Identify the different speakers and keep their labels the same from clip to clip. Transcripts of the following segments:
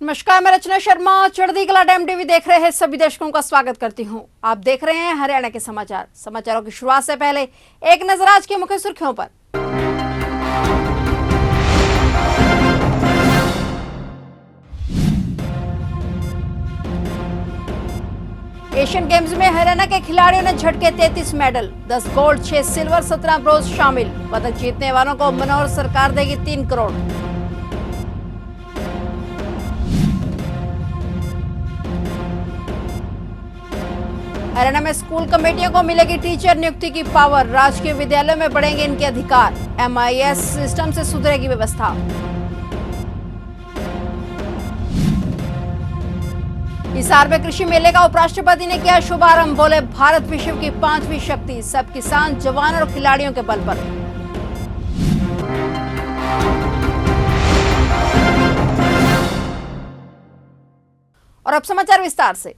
Speaker 1: नमस्कार, मैं रचना शर्मा चढ़ती कला टाइम टीवी देख रहे हैं सभी दर्शकों का स्वागत करती हूं। आप देख रहे हैं हरियाणा के समाचारों की शुरुआत से पहले एक नजर आज की मुख्य सुर्खियों पर। एशियन गेम्स में हरियाणा के खिलाड़ियों ने झटके 33 मेडल, 10 गोल्ड, 6 सिल्वर, 17 ब्रोंज शामिल। पदक जीतने वालों को मनोहर सरकार देगी 3 करोड़। हरियाणा में स्कूल कमेटियों को मिलेगी टीचर नियुक्ति की पावर, राजकीय विद्यालयों में बढ़ेंगे इनके अधिकार। MIS सिस्टम से सुधरेगी व्यवस्था। हिसार में कृषि मेले का उपराष्ट्रपति ने किया शुभारंभ, बोले भारत विश्व की 5वीं शक्ति, सब किसान, जवान और खिलाड़ियों के बल पर। और अब समाचार विस्तार से।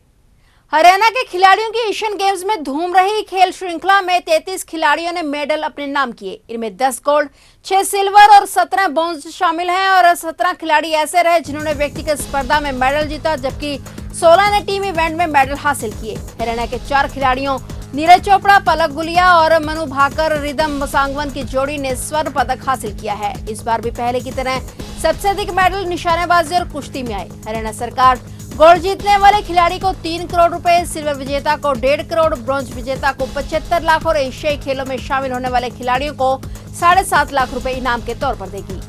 Speaker 1: हरियाणा के खिलाड़ियों की एशियन गेम्स में धूम रही खेल श्रृंखला में 33 खिलाड़ियों ने मेडल अपने नाम किए। इनमें 10 गोल्ड, 6 सिल्वर और 17 ब्रोंज शामिल हैं और 17 खिलाड़ी ऐसे रहे जिन्होंने व्यक्तिगत स्पर्धा में मेडल जीता, जबकि 16 ने टीम इवेंट में मेडल हासिल किए। हरियाणा के 4 खिलाड़ियों नीरज चोपड़ा, पलक गुलिया और मनु भाकर रिदम सांगवन की जोड़ी ने स्वर्ण पदक हासिल किया है। इस बार भी पहले की तरह सबसे अधिक मेडल निशानेबाजी और कुश्ती में आए। हरियाणा सरकार गोल्ड जीतने वाले खिलाड़ी को 3 करोड़ रुपए, सिल्वर विजेता को 1.5 करोड़, ब्रॉन्ज विजेता को 75 लाख और एशियाई खेलों में शामिल होने वाले खिलाड़ियों को 7.5 लाख रुपए इनाम के तौर पर देगी।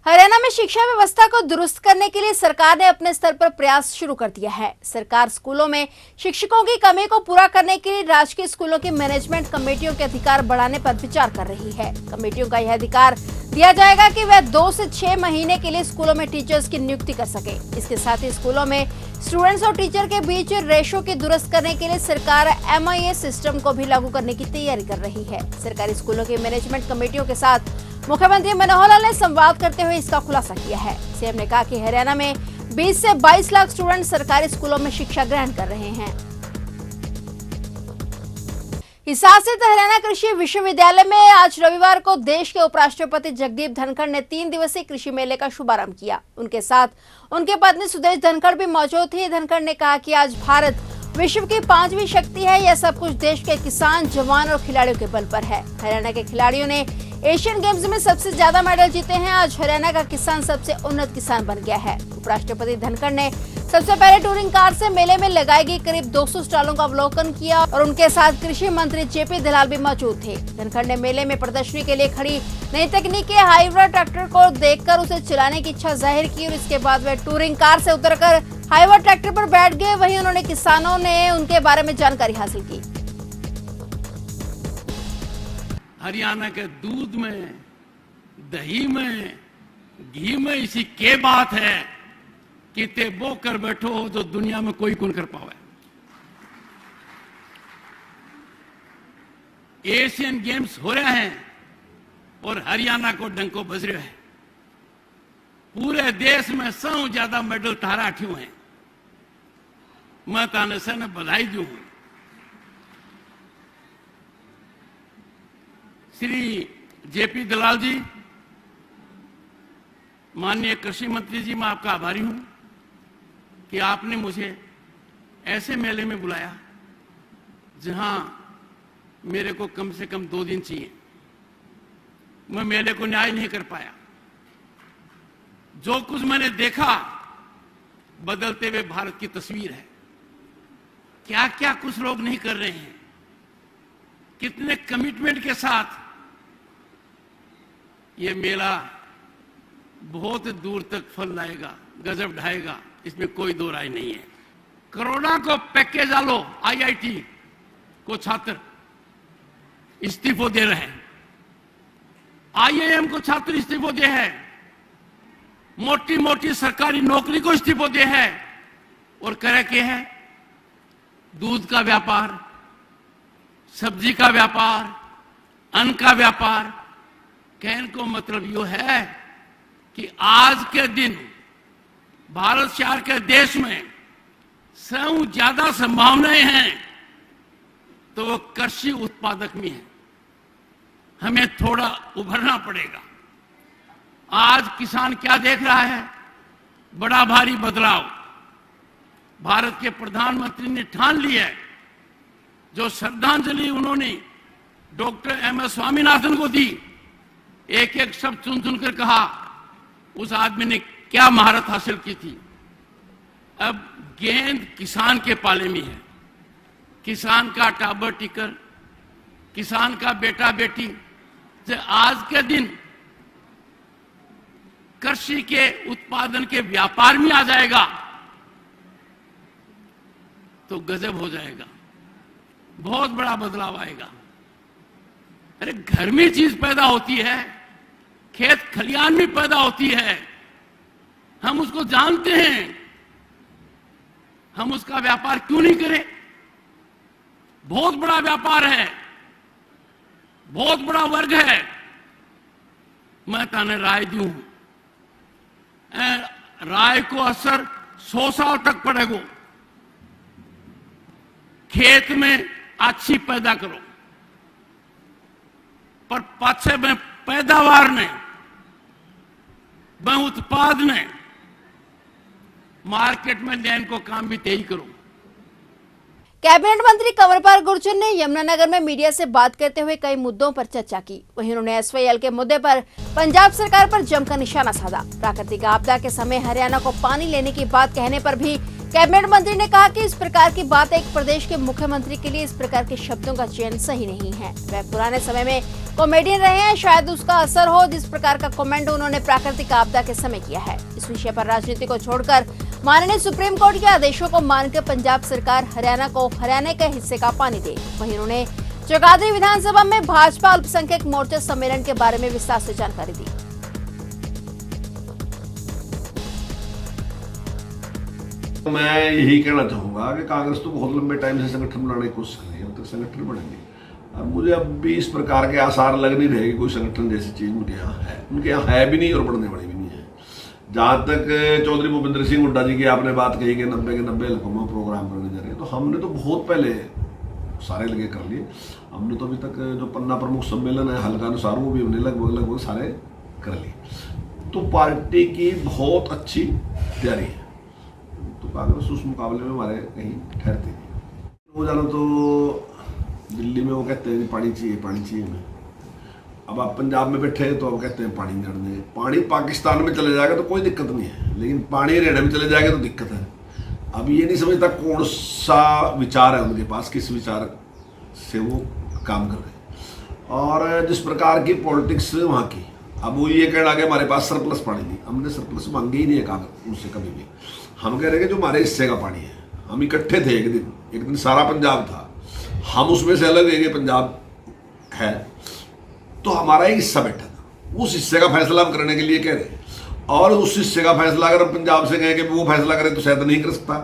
Speaker 1: हरियाणा में शिक्षा व्यवस्था को दुरुस्त करने के लिए सरकार ने अपने स्तर पर प्रयास शुरू कर दिया है। सरकार स्कूलों में शिक्षकों की कमी को पूरा करने के लिए राजकीय स्कूलों की मैनेजमेंट कमेटियों के अधिकार बढ़ाने पर विचार कर रही है। कमेटियों का यह अधिकार दिया जाएगा कि वह 2 से 6 महीने के लिए स्कूलों में टीचर्स की नियुक्ति कर सके। इसके साथ ही स्कूलों में स्टूडेंट्स और टीचर के बीच रेशो की दुरुस्त करने के लिए सरकार MIS सिस्टम को भी लागू करने की तैयारी कर रही है। सरकारी स्कूलों की मैनेजमेंट कमेटियों के साथ मुख्यमंत्री मनोहर लाल ने संवाद करते हुए इसका खुलासा किया है। सीएम ने कहा कि हरियाणा में 20 से 22 लाख स्टूडेंट सरकारी स्कूलों में शिक्षा ग्रहण कर रहे हैं। हिसार स्थित हरियाणा कृषि विश्वविद्यालय में आज रविवार को देश के उपराष्ट्रपति जगदीप धनखड़ ने 3 दिवसीय कृषि मेले का शुभारंभ किया। उनके साथ उनके पत्नी सुदेश धनखड़ भी मौजूद थी। धनखड़ ने कहा कि आज भारत विश्व की 5वीं शक्ति है। यह सब कुछ देश के किसान, जवान और खिलाड़ियों के बल पर है। हरियाणा के खिलाड़ियों ने एशियन गेम्स में सबसे ज्यादा मेडल जीते हैं। आज हरियाणा का किसान सबसे उन्नत किसान बन गया है। उपराष्ट्रपति धनखड़ ने सबसे पहले टूरिंग कार से मेले में लगाई गई करीब 200 स्टॉलों का अवलोकन किया और उनके साथ कृषि मंत्री JP दलाल भी मौजूद थे। धनखड़ ने मेले में प्रदर्शनी के लिए खड़ी नई तकनीक के हाइवा ट्रैक्टर को देखकर उसे चलाने की इच्छा जाहिर की और इसके बाद वे टूरिंग कार से उतरकर हाइवा ट्रैक्टर पर बैठ गए। वहीं उन्होंने किसानों ने उनके बारे में जानकारी हासिल की।
Speaker 2: हरियाणा के दूध में, दही में, घी में इसी के बात है कि ते वो कर बैठो जो दुनिया में कोई कौन कर पावे। एशियन गेम्स हो रहे हैं और हरियाणा को डंको बज रहे हैं। पूरे देश में 100 ज्यादा मेडल तारा ठियों हैं। मैं ताने से ने बधाई दूं। श्री JP दलाल जी, माननीय कृषि मंत्री जी, मैं आपका आभारी हूं कि आपने मुझे ऐसे मेले में बुलाया जहां मेरे को कम से कम 2 दिन चाहिए। मैं मेले को न्याय नहीं कर पाया। जो कुछ मैंने देखा बदलते हुए भारत की तस्वीर है। क्या क्या कुछ लोग नहीं कर रहे हैं, कितने कमिटमेंट के साथ ये मेला बहुत दूर तक फल लाएगा, गजब ढाएगा, इसमें कोई दो राय नहीं है। कोरोना को पैकेज आलो, IIT को छात्र इस्तीफो दे रहे हैं, IIM को छात्र इस्तीफो दे है, मोटी मोटी सरकारी नौकरी को इस्तीफो दे है और करे के है दूध का व्यापार, सब्जी का व्यापार, अन्न का व्यापार। कहने को मतलब यो है कि आज के दिन भारत शहर के देश में 100 ज्यादा संभावनाएं हैं तो वो कृषि उत्पादक में है। हमें थोड़ा उभरना पड़ेगा। आज किसान क्या देख रहा है? बड़ा भारी बदलाव। भारत के प्रधानमंत्री ने ठान लिया है, जो श्रद्धांजलि उन्होंने डॉक्टर एम.एस. स्वामीनाथन को दी, एक एक शब्द चुन चुनकर कहा उस आदमी ने क्या महारत हासिल की थी। अब गेंद किसान के पाले में है। किसान का टाबर टिकर, किसान का बेटा बेटी से आज के दिन कृषि के उत्पादन के व्यापार में आ जाएगा तो गजब हो जाएगा, बहुत बड़ा बदलाव आएगा। अरे घर में चीज पैदा होती है, खेत खलियान में पैदा होती है, हम उसको जानते हैं, हम उसका व्यापार क्यों नहीं करें? बहुत बड़ा व्यापार है, बहुत बड़ा वर्ग है। मैं ताने राय दूं, राय को असर 100 साल तक पड़ेगा। खेत में अच्छी पैदा करो, पर पाछे में पैदावार ने, मैं उत्पाद ने मार्केट में लेन को काम भी तेज करो।
Speaker 1: कैबिनेट मंत्री कंवरपाल गुर्जर ने यमुनानगर में मीडिया से बात करते हुए कई मुद्दों पर चर्चा की। वहीं उन्होंने SYL के मुद्दे पर पंजाब सरकार पर जमकर निशाना साधा। प्राकृतिक आपदा के समय हरियाणा को पानी लेने की बात कहने पर भी कैबिनेट मंत्री ने कहा कि इस प्रकार की बात एक प्रदेश के मुख्यमंत्री के लिए इस प्रकार के शब्दों का चयन सही नहीं है। वह पुराने समय में कॉमेडियन रहे हैं, शायद उसका असर हो जिस प्रकार का कमेंट उन्होंने प्राकृतिक आपदा के समय किया है। इस विषय पर राजनीति को छोड़कर माननीय सुप्रीम कोर्ट के आदेशों को मानकर पंजाब सरकार हरियाणा को हरियाणा के हिस्से का पानी दे। वहीं उन्होंने जगाधरी विधानसभा में भाजपा अल्पसंख्यक मोर्चा सम्मेलन के बारे में विस्तार से जानकारी दी।
Speaker 3: मैं यही कहना चाहूंगा कि कांग्रेस तो बहुत लंबे टाइम से संगठन बनाने की कोशिश कर रही है, अब तक संगठन बनेंगे। अब मुझे अब भी इस प्रकार के आसार लग नहीं रहे कि कोई संगठन जैसी चीज उनके यहाँ है भी नहीं और बढ़ने वाली भी नहीं है। जहाँ तक चौधरी भूपेंद्र सिंह हुड्डा जी की आपने बात कही कि 90 के 90 हल्कों में प्रोग्राम करने जा रहे हैं, तो हमने तो बहुत पहले सारे लगे कर लिए। हमने तो अभी तक जो पन्ना प्रमुख सम्मेलन है हल्का अनुसार वो भी हमने लगभग सारे कर लिए। तो पार्टी की बहुत अच्छी तैयारी है, तो कांग्रेस उस मुकाबले में हमारे कहीं ठहरते नहीं। हो जाना तो दिल्ली में वो कहते हैं पानी चाहिए हमें। अब आप पंजाब में बैठे तो अब कहते हैं पानी नहीं आने। पानी पाकिस्तान में चले जाएगा तो कोई दिक्कत नहीं है, लेकिन पानी हरियाणा में चले जाएगा तो दिक्कत है। अब ये नहीं समझता कौन सा विचार है उनके पास, किस विचार से वो काम कर रहे हैं और जिस प्रकार की पॉलिटिक्स वहाँ की। अब वो ये कहना कि हमारे पास सरप्लस पानी नहीं, हमने सरप्लस मांगे ही नहीं है कांग्रेस उनसे कभी भी। हम कह रहे हैं कि जो हमारे हिस्से का पानी है, हम इकट्ठे थे एक दिन सारा पंजाब था, हम उसमें से अलग एक पंजाब है, तो हमारा एक हिस्सा बैठा था, उस हिस्से का फैसला हम करने के लिए कह रहे। और उस हिस्से का फैसला अगर हम पंजाब से कहें कि वो फैसला करें तो शायद नहीं कर सकता,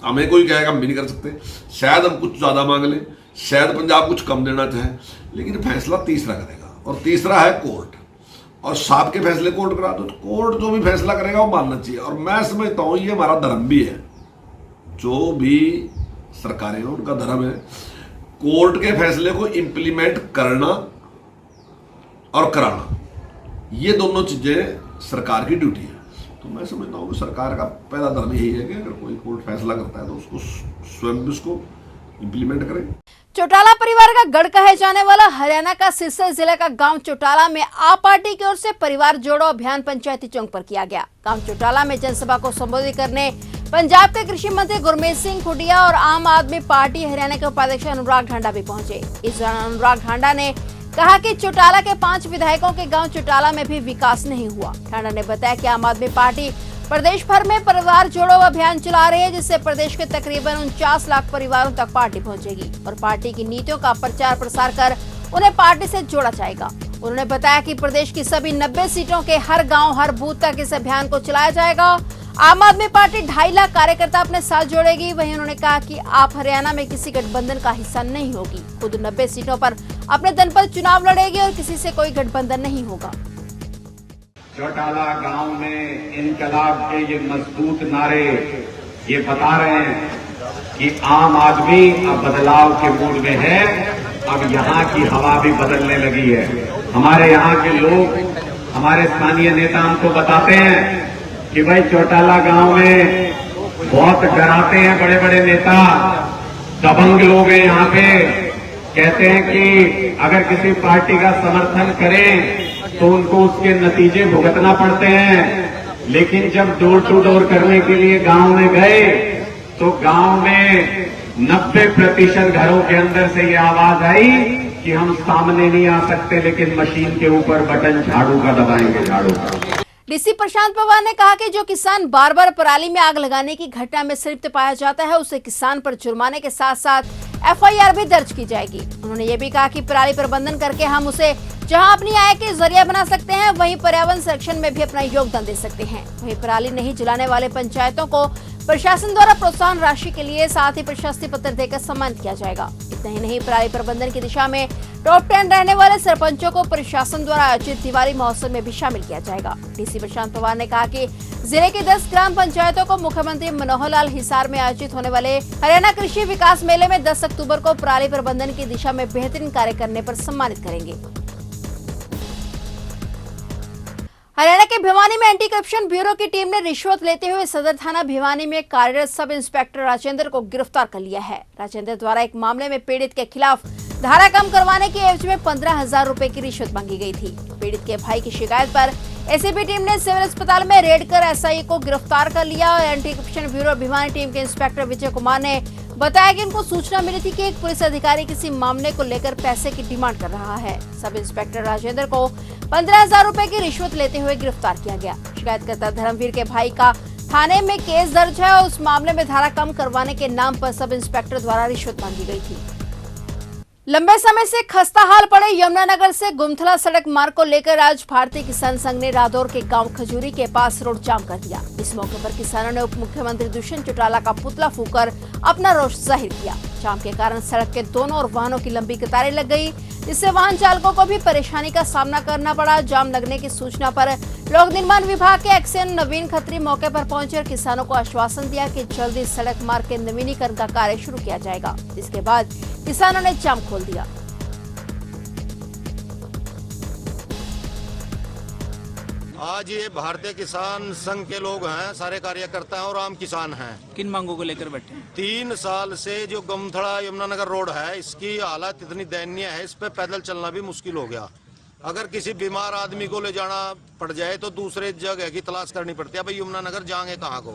Speaker 3: हमें कोई कहेगा हम भी नहीं कर सकते। शायद हम कुछ ज़्यादा मांग लें, शायद पंजाब कुछ कम देना चाहे, लेकिन फैसला तीसरा करेगा और तीसरा है कोर्ट। और साहब के फैसले कोर्ट करा दो, तो कोर्ट जो भी फैसला करेगा वो मानना चाहिए। और मैं समझता हूँ ये हमारा धर्म भी है, जो भी सरकारें हैं उनका धर्म है कोर्ट के फैसले को इम्प्लीमेंट करना और कराना, ये दोनों चीजें सरकार की ड्यूटी है। तो मैं समझता हूँ कि सरकार का पहला धर्म यही है कि अगर कोई कोर्ट फैसला करता है तो उसको स्वयं भी उसको इम्प्लीमेंट करें।
Speaker 1: चौटाला परिवार का गढ़ कहे जाने वाला हरियाणा का सिरसा जिले का गांव चौटाला में आप पार्टी की ओर से परिवार जोड़ो अभियान पंचायती चौक पर किया गया। गांव चौटाला में जनसभा को संबोधित करने पंजाब के कृषि मंत्री गुरमीत सिंह खुडिया और आम आदमी पार्टी हरियाणा के उपाध्यक्ष अनुराग ढांडा भी पहुंचे। इस दौरान अनुराग ढांडा ने कहा कि चौटाला के 5 विधायकों के गांव चौटाला में भी विकास नहीं हुआ। ढांडा ने बताया कि आम आदमी पार्टी प्रदेश भर में परिवार जोड़ो अभियान चला रही है, जिससे प्रदेश के तकरीबन 49 लाख परिवारों तक पार्टी पहुंचेगी और पार्टी की नीतियों का प्रचार प्रसार कर उन्हें पार्टी से जोड़ा जाएगा। उन्होंने बताया कि प्रदेश की सभी 90 सीटों के हर गांव हर बूथ तक इस अभियान को चलाया जाएगा। आम आदमी पार्टी 2.5 लाख कार्यकर्ता अपने साथ जोड़ेगी। वहीं उन्होंने कहा कि आप हरियाणा में किसी गठबंधन का हिस्सा नहीं होगी, खुद 90 सीटों पर अपने दम पर चुनाव लड़ेगी और किसी से कोई गठबंधन नहीं होगा।
Speaker 4: चौटाला गांव में इनकलाब के ये मजबूत नारे ये बता रहे हैं कि आम आदमी अब बदलाव के मूड में है। अब यहाँ की हवा भी बदलने लगी है। हमारे यहाँ के लोग हमारे स्थानीय नेता हमको बताते हैं कि भाई चौटाला गांव में बहुत डराते हैं बड़े बड़े नेता, दबंग लोग हैं यहाँ पे। कहते हैं कि अगर किसी पार्टी का समर्थन करें तो उनको उसके नतीजे भुगतना पड़ते हैं। लेकिन जब डोर टू डोर करने के लिए गांव में गए तो गांव में 90% घरों के अंदर से ये आवाज आई कि हम सामने नहीं आ सकते, लेकिन मशीन के ऊपर बटन झाड़ू का दबाएंगे, झाड़ू का।
Speaker 1: डीसी प्रशांत पवार ने कहा कि जो किसान बार बार पराली में आग लगाने की घटना में संलिप्त पाया जाता है उसे किसान पर जुर्माने के साथ साथ FIR भी दर्ज की जाएगी। उन्होंने ये भी कहा कि पराली प्रबंधन करके हम उसे जहां अपनी आय के जरिया बना सकते हैं वहीं पर्यावरण संरक्षण में भी अपना योगदान दे सकते हैं। वहीं पराली नहीं जलाने वाले पंचायतों को प्रशासन द्वारा प्रोत्साहन राशि के लिए साथ ही प्रशस्ति पत्र देकर सम्मानित किया जाएगा। इतना ही नहीं, पराली प्रबंधन की दिशा में टॉप 10 रहने वाले सरपंचों को प्रशासन द्वारा आयोजित दिवाली महोत्सव में भी शामिल किया जाएगा। डीसी प्रशांत पवार ने कहा कि जिले की 10 ग्राम पंचायतों को मुख्यमंत्री मनोहर लाल हिसार में आयोजित होने वाले हरियाणा कृषि विकास मेले में 10 अक्टूबर को पराली प्रबंधन की दिशा में बेहतरीन कार्य करने पर सम्मानित करेंगे। हरियाणा के भिवानी में एंटी करप्शन ब्यूरो की टीम ने रिश्वत लेते हुए सदर थाना भिवानी में कार्यरत सब इंस्पेक्टर राजेंद्र को गिरफ्तार कर लिया है। राजेंद्र द्वारा एक मामले में पीड़ित के खिलाफ धारा कम करवाने की एवज में 15,000 रुपए की रिश्वत मांगी गई थी। पीड़ित के भाई की शिकायत पर एसीबी टीम ने सिविल अस्पताल में रेड कर एसआई को गिरफ्तार कर लिया। Anti corruption bureau Bhiwani team के इंस्पेक्टर विजय कुमार ने बताया कि उनको सूचना मिली थी कि एक पुलिस अधिकारी किसी मामले को लेकर पैसे की डिमांड कर रहा है। सब इंस्पेक्टर राजेंद्र को 15,000 रुपए की रिश्वत लेते हुए गिरफ्तार किया गया। शिकायतकर्ता धर्मवीर के भाई का थाने में केस दर्ज है और उस मामले में धारा कम करवाने के नाम पर सब इंस्पेक्टर द्वारा रिश्वत मांगी गई थी। लंबे समय से खस्ताहाल पड़े यमुनानगर से गुमथला सड़क मार्ग को लेकर आज भारतीय किसान संघ ने रादौर के गांव खजूरी के पास रोड जाम कर दिया। इस मौके पर किसानों ने उप मुख्यमंत्री दुष्यंत चौटाला का पुतला फूंककर अपना रोष जाहिर किया। जाम के कारण सड़क के दोनों ओर वाहनों की लंबी कतारें लग गई, जिससे वाहन चालकों को भी परेशानी का सामना करना पड़ा। जाम लगने की सूचना पर लोक निर्माण विभाग के एक्सएन नवीन खत्री मौके पर पहुंचे और किसानों को आश्वासन दिया कि जल्दी सड़क मार्ग के नवीनीकरण का कार्य शुरू किया जाएगा। इसके बाद किसानों ने जाम खोल दिया।
Speaker 5: आज ये भारतीय किसान संघ के लोग हैं, सारे कार्यकर्ता हैं और आम किसान हैं।
Speaker 6: किन मांगों को लेकर बैठे?
Speaker 5: 3 साल से जो गुमथड़ा यमुनानगर रोड है, इसकी हालत इतनी दयनीय है, इस पे पैदल चलना भी मुश्किल हो गया। अगर किसी बीमार आदमी को ले जाना पड़ जाए तो दूसरे जगह की तलाश करनी पड़ती है। भाई यमुनानगर जाएंगे कहाँ को?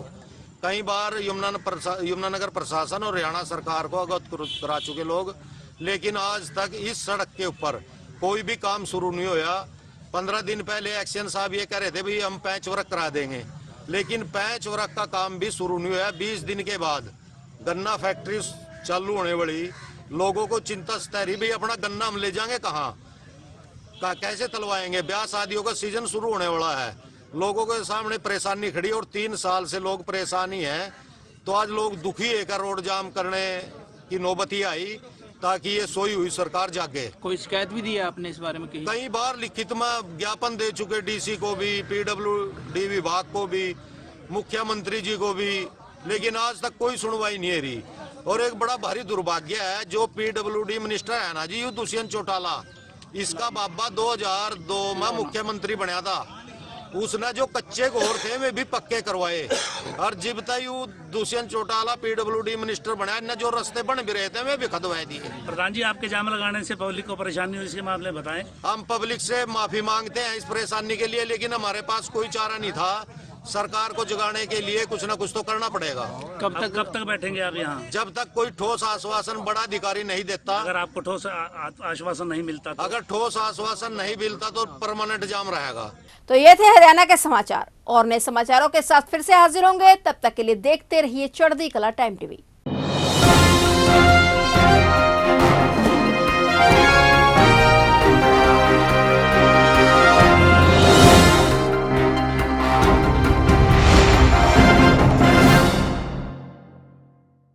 Speaker 5: कई बार यमुनानगर प्रशासन और हरियाणा सरकार को अवगत करा चुके लोग, लेकिन आज तक इस सड़क के ऊपर कोई भी काम शुरू नहीं हुआ। 15 दिन पहले एक्शन साहब ये कह रहे थे भाई हम पैच वर्क करा देंगे, लेकिन पैच वर्क का काम भी शुरू नहीं हुआ। 20 दिन के बाद गन्ना फैक्ट्री चालू होने वाली, लोगों को चिंता सता रही भाई अपना गन्ना हम ले जाएंगे कहाँ, कैसे तलवाएंगे? ब्याह शादियों का सीजन शुरू होने वाला है, लोगों के सामने परेशानी खड़ी और 3 साल से लोग परेशानी है। तो आज लोग दुखी है, रोड जाम करने की नौबत ही आई ताकि ये सोई हुई सरकार जागे।
Speaker 6: कोई शिकायत भी दी है आपने इस बारे में?
Speaker 5: कई बार लिखित में ज्ञापन दे चुके, डीसी को भी, PWD विभाग को भी, मुख्यमंत्री जी को भी, लेकिन आज तक कोई सुनवाई नहीं रही। और एक बड़ा भारी दुर्भाग्य है, जो PWD मिनिस्टर है ना जी, दुष्यंत चौटाला, इसका बाबा 2002 में मुख्यमंत्री बना था। उसने जो कच्चे घोर थे वे भी पक्के करवाए, और जब तक दुष्यंत चौटाला PWD मिनिस्टर बना, न जो रास्ते बन भी रहे थे वे भी खदवाए दिए।
Speaker 7: प्रधान जी, आपके जाम लगाने से पब्लिक को परेशानी हुई, इसके मामले बताएं।
Speaker 5: हम पब्लिक से माफी मांगते हैं इस परेशानी के लिए, लेकिन हमारे पास कोई चारा नहीं था। सरकार को जगाने के लिए कुछ न कुछ तो करना पड़ेगा।
Speaker 7: कब तक बैठेंगे आप यहाँ?
Speaker 5: जब तक कोई ठोस आश्वासन बड़ा अधिकारी नहीं देता।
Speaker 7: अगर आपको ठोस आश्वासन नहीं मिलता तो?
Speaker 5: अगर ठोस आश्वासन नहीं मिलता तो परमानेंट जाम रहेगा।
Speaker 1: तो ये थे हरियाणा के समाचार, और नए समाचारों के साथ फिर से हाजिर होंगे। तब तक के लिए देखते रहिए चढ़ती कला टाइम टीवी।